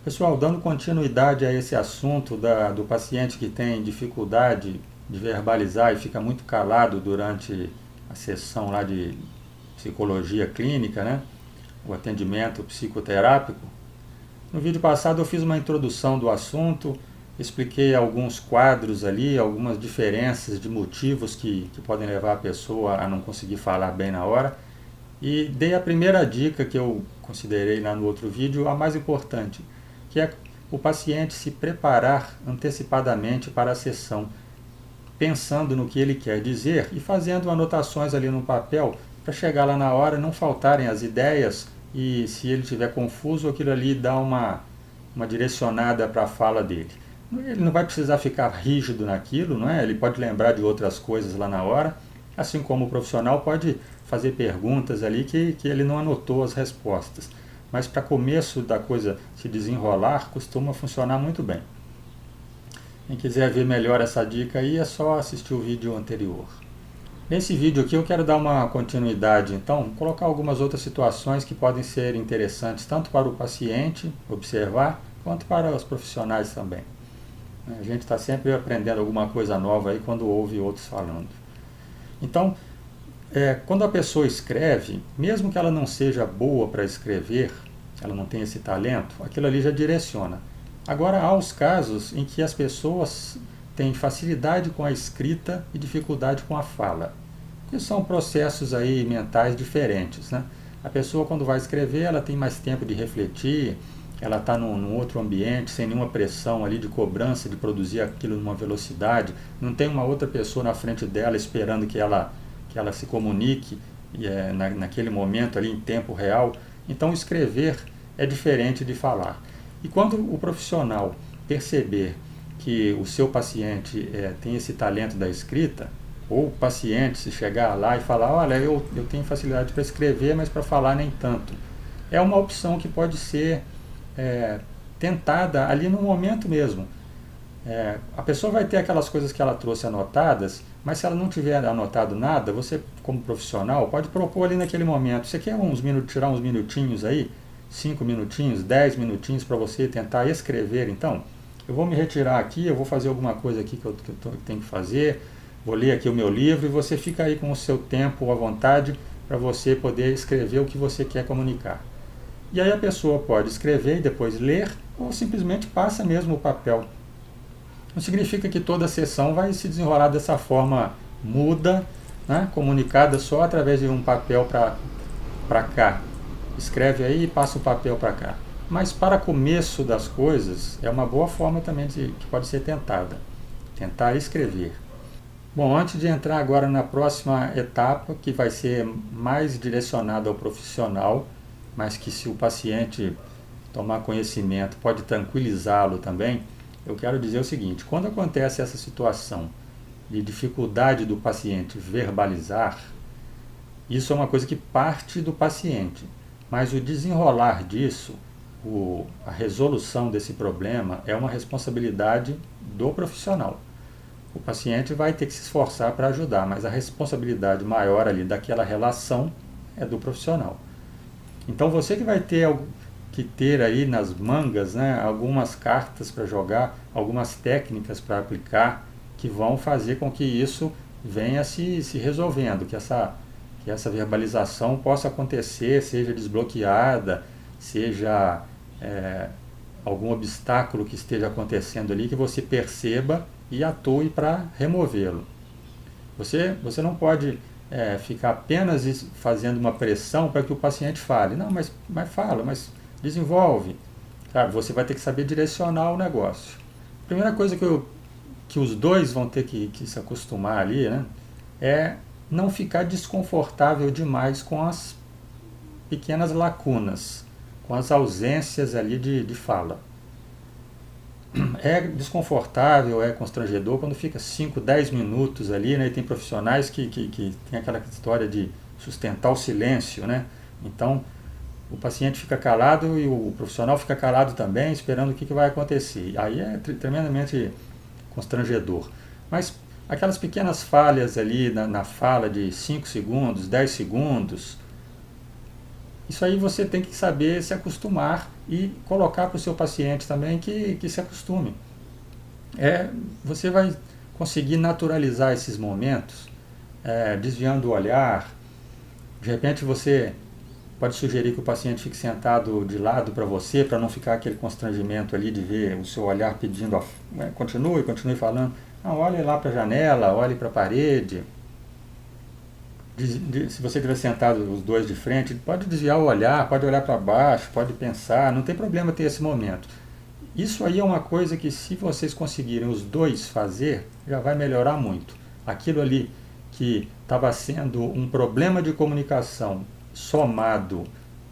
Pessoal, dando continuidade a esse assunto do paciente que tem dificuldade de verbalizar e fica muito calado durante a sessão lá de psicologia clínica, né? O atendimento psicoterápico. No vídeo passado eu fiz uma introdução do assunto, expliquei alguns quadros ali, algumas diferenças de motivos que podem levar a pessoa a não conseguir falar bem na hora. E dei a primeira dica que eu considerei lá no outro vídeo, a mais importante, que é o paciente se preparar antecipadamente para a sessão, pensando no que ele quer dizer e fazendo anotações ali no papel para chegar lá na hora, não faltarem as ideias e se ele estiver confuso, aquilo ali dá uma direcionada para a fala dele. Ele não vai precisar ficar rígido naquilo, não é? Ele pode lembrar de outras coisas lá na hora, assim como o profissional pode fazer perguntas ali que ele não anotou as respostas. Mas para começo da coisa se desenrolar, costuma funcionar muito bem. Quem quiser ver melhor essa dica aí, é só assistir o vídeo anterior. Nesse vídeo aqui eu quero dar uma continuidade, então, colocar algumas outras situações que podem ser interessantes, tanto para o paciente observar, quanto para os profissionais também. A gente está sempre aprendendo alguma coisa nova aí quando ouve outros falando. Então, quando a pessoa escreve, mesmo que ela não seja boa para escrever, ela não tem esse talento, aquilo ali já direciona. Agora, há os casos em que as pessoas têm facilidade com a escrita e dificuldade com a fala. Que são processos aí mentais diferentes, né? A pessoa, quando vai escrever, ela tem mais tempo de refletir, ela está num outro ambiente, sem nenhuma pressão ali de cobrança, de produzir aquilo numa velocidade, não tem uma outra pessoa na frente dela esperando que ela se comunique naquele momento ali em tempo real. Então escrever é diferente de falar. E quando o profissional perceber que o seu paciente tem esse talento da escrita, ou o paciente se chegar lá e falar, olha, eu tenho facilidade para escrever, mas para falar nem tanto, é uma opção que pode ser tentada ali no momento mesmo. A pessoa vai ter aquelas coisas que ela trouxe anotadas, mas se ela não tiver anotado nada, você, como profissional, pode propor ali naquele momento. Você quer tirar uns minutinhos aí, 5 minutinhos, 10 minutinhos para você tentar escrever? Então, eu vou me retirar aqui, eu vou fazer alguma coisa aqui que eu tenho que fazer, vou ler aqui o meu livro e você fica aí com o seu tempo à vontade para você poder escrever o que você quer comunicar. E aí a pessoa pode escrever e depois ler, ou simplesmente passa mesmo o papel. Não significa que toda a sessão vai se desenrolar dessa forma muda, né, comunicada só através de um papel para cá. Escreve aí e passa o papel para cá. Mas para começo das coisas, é uma boa forma também que pode ser tentada. Tentar escrever. Bom, antes de entrar agora na próxima etapa, que vai ser mais direcionada ao profissional, mas que se o paciente tomar conhecimento pode tranquilizá-lo também, eu quero dizer o seguinte: quando acontece essa situação de dificuldade do paciente verbalizar, isso é uma coisa que parte do paciente, mas o desenrolar disso, a resolução desse problema é uma responsabilidade do profissional. O paciente vai ter que se esforçar para ajudar, mas a responsabilidade maior ali daquela relação é do profissional. Então você que vai ter aí nas mangas, né, algumas cartas para jogar, algumas técnicas para aplicar, que vão fazer com que isso venha se resolvendo, que essa verbalização possa acontecer, seja desbloqueada, seja algum obstáculo que esteja acontecendo ali, que você perceba e atue para removê-lo. Você não pode ficar apenas fazendo uma pressão para que o paciente fale. Não, mas fala, mas desenvolve. Sabe? Você vai ter que saber direcionar o negócio. A primeira coisa que os dois vão ter que se acostumar ali, né, é não ficar desconfortável demais com as pequenas lacunas, com as ausências ali de fala. É desconfortável, é constrangedor quando fica 5, 10 minutos ali, né? E tem profissionais que tem aquela história de sustentar o silêncio, né? Então, o paciente fica calado e o profissional fica calado também, esperando o que vai acontecer. Aí é tremendamente constrangedor. Mas aquelas pequenas falhas ali na fala de 5 segundos, 10 segundos, Isso aí você tem que saber se acostumar e colocar para o seu paciente também que se acostume. Você vai conseguir naturalizar esses momentos, desviando o olhar. De repente você pode sugerir que o paciente fique sentado de lado para você, para não ficar aquele constrangimento ali de ver o seu olhar pedindo, continue falando. Não, olhe lá para a janela, olhe para a parede. Se você estiver sentado os dois de frente, pode desviar o olhar, pode olhar para baixo, pode pensar, não tem problema ter esse momento. Isso aí é uma coisa que, se vocês conseguirem os dois fazer, já vai melhorar muito. Aquilo ali que estava sendo um problema de comunicação somado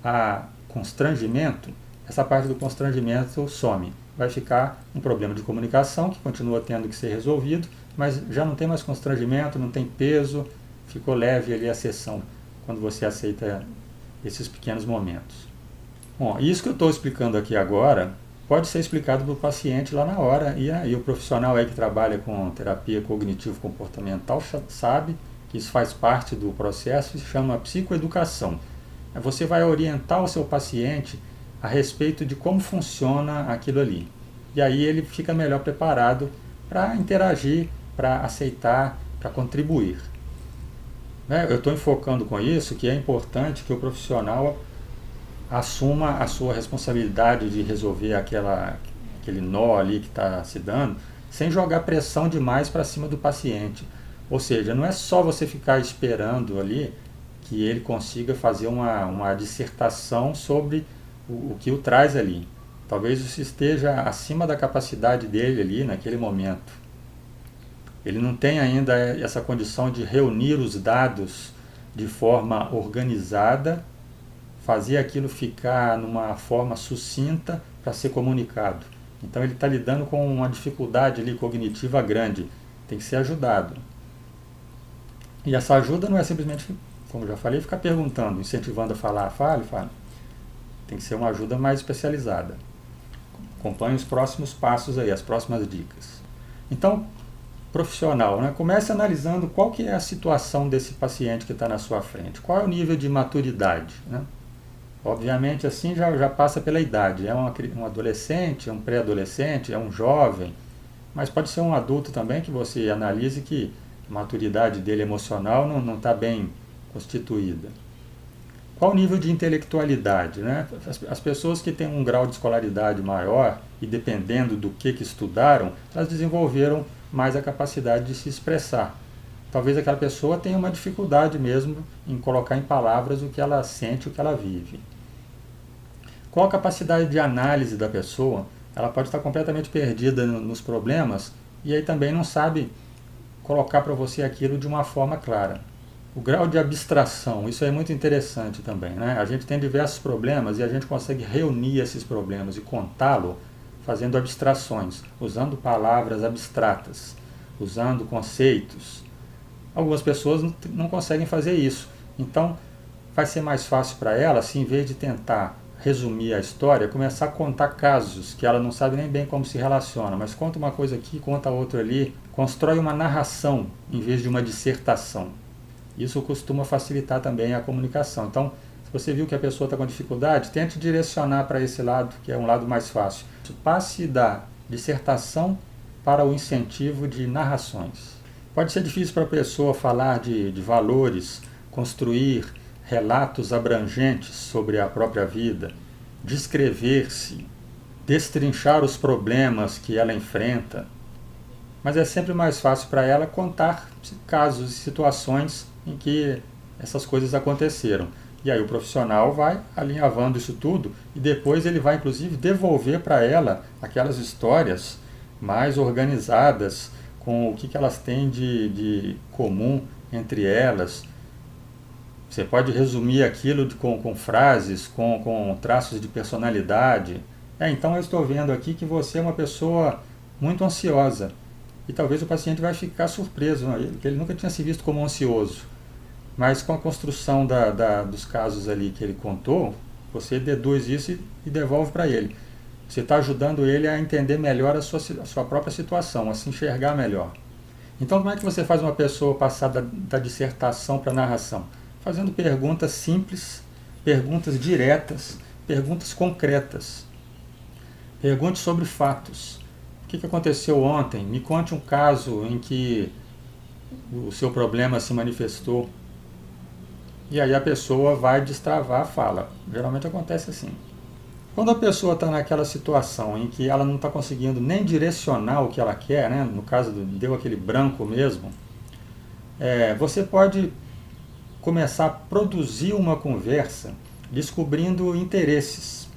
a constrangimento, essa parte do constrangimento some. Vai ficar um problema de comunicação que continua tendo que ser resolvido, mas já não tem mais constrangimento, não tem peso, ficou leve ali a sessão quando você aceita esses pequenos momentos. Bom, isso que eu estou explicando aqui agora pode ser explicado para o paciente lá na hora, e aí o profissional aí que trabalha com terapia cognitivo-comportamental sabe que isso faz parte do processo e se chama psicoeducação. Você vai orientar o seu paciente a respeito de como funciona aquilo ali. E aí ele fica melhor preparado para interagir, para aceitar, para contribuir. Eu estou enfocando com isso que é importante que o profissional assuma a sua responsabilidade de resolver aquele nó ali que está se dando, sem jogar pressão demais para cima do paciente. Ou seja, não é só você ficar esperando ali que ele consiga fazer uma dissertação sobre o que o traz ali. Talvez isso esteja acima da capacidade dele ali naquele momento. Ele não tem ainda essa condição de reunir os dados de forma organizada, fazer aquilo ficar numa forma sucinta para ser comunicado. Então ele está lidando com uma dificuldade ali cognitiva grande, tem que ser ajudado. E essa ajuda não é simplesmente, como já falei, ficar perguntando, incentivando a falar, fale. Tem que ser uma ajuda mais especializada. Acompanhe os próximos passos aí, as próximas dicas. Então, profissional, comece analisando qual que é a situação desse paciente que está na sua frente, qual é o nível de maturidade, Obviamente assim já passa pela idade, é um adolescente, é um pré-adolescente, é um jovem, mas pode ser um adulto também que você analise que a maturidade dele emocional não está bem constituída. Qual o nível de intelectualidade? As pessoas que têm um grau de escolaridade maior e dependendo do que estudaram, elas desenvolveram mais a capacidade de se expressar. Talvez aquela pessoa tenha uma dificuldade mesmo em colocar em palavras o que ela sente, o que ela vive. Qual a capacidade de análise da pessoa? Ela pode estar completamente perdida nos problemas e aí também não sabe colocar para você aquilo de uma forma clara. O grau de abstração, isso é muito interessante também. A gente tem diversos problemas e a gente consegue reunir esses problemas e contá-lo fazendo abstrações, usando palavras abstratas, usando conceitos. Algumas pessoas não conseguem fazer isso. Então, vai ser mais fácil para ela, se em vez de tentar resumir a história, começar a contar casos que ela não sabe nem bem como se relaciona, mas conta uma coisa aqui, conta outra ali, constrói uma narração em vez de uma dissertação. Isso costuma facilitar também a comunicação. Então, se você viu que a pessoa está com dificuldade, tente direcionar para esse lado, que é um lado mais fácil. Passe da dissertação para o incentivo de narrações. Pode ser difícil para a pessoa falar de valores, construir relatos abrangentes sobre a própria vida, descrever-se, destrinchar os problemas que ela enfrenta. Mas é sempre mais fácil para ela contar casos e situações em que essas coisas aconteceram. E aí o profissional vai alinhavando isso tudo e depois ele vai inclusive devolver para ela aquelas histórias mais organizadas, com o que elas têm de comum entre elas. Você pode resumir aquilo com frases, com traços de personalidade. Então eu estou vendo aqui que você é uma pessoa muito ansiosa. E talvez o paciente vai ficar surpreso, porque ele nunca tinha se visto como ansioso. Mas com a construção dos casos ali que ele contou, você deduz isso e devolve para ele. Você está ajudando ele a entender melhor a sua própria situação, a se enxergar melhor. Então, como é que você faz uma pessoa passar da dissertação para a narração? Fazendo perguntas simples, perguntas diretas, perguntas concretas. Pergunte sobre fatos. O que aconteceu ontem? Me conte um caso em que o seu problema se manifestou. E aí a pessoa vai destravar a fala. Geralmente acontece assim. Quando a pessoa está naquela situação em que ela não está conseguindo nem direcionar o que ela quer, né? No caso, deu aquele branco mesmo, você pode começar a produzir uma conversa descobrindo interesses.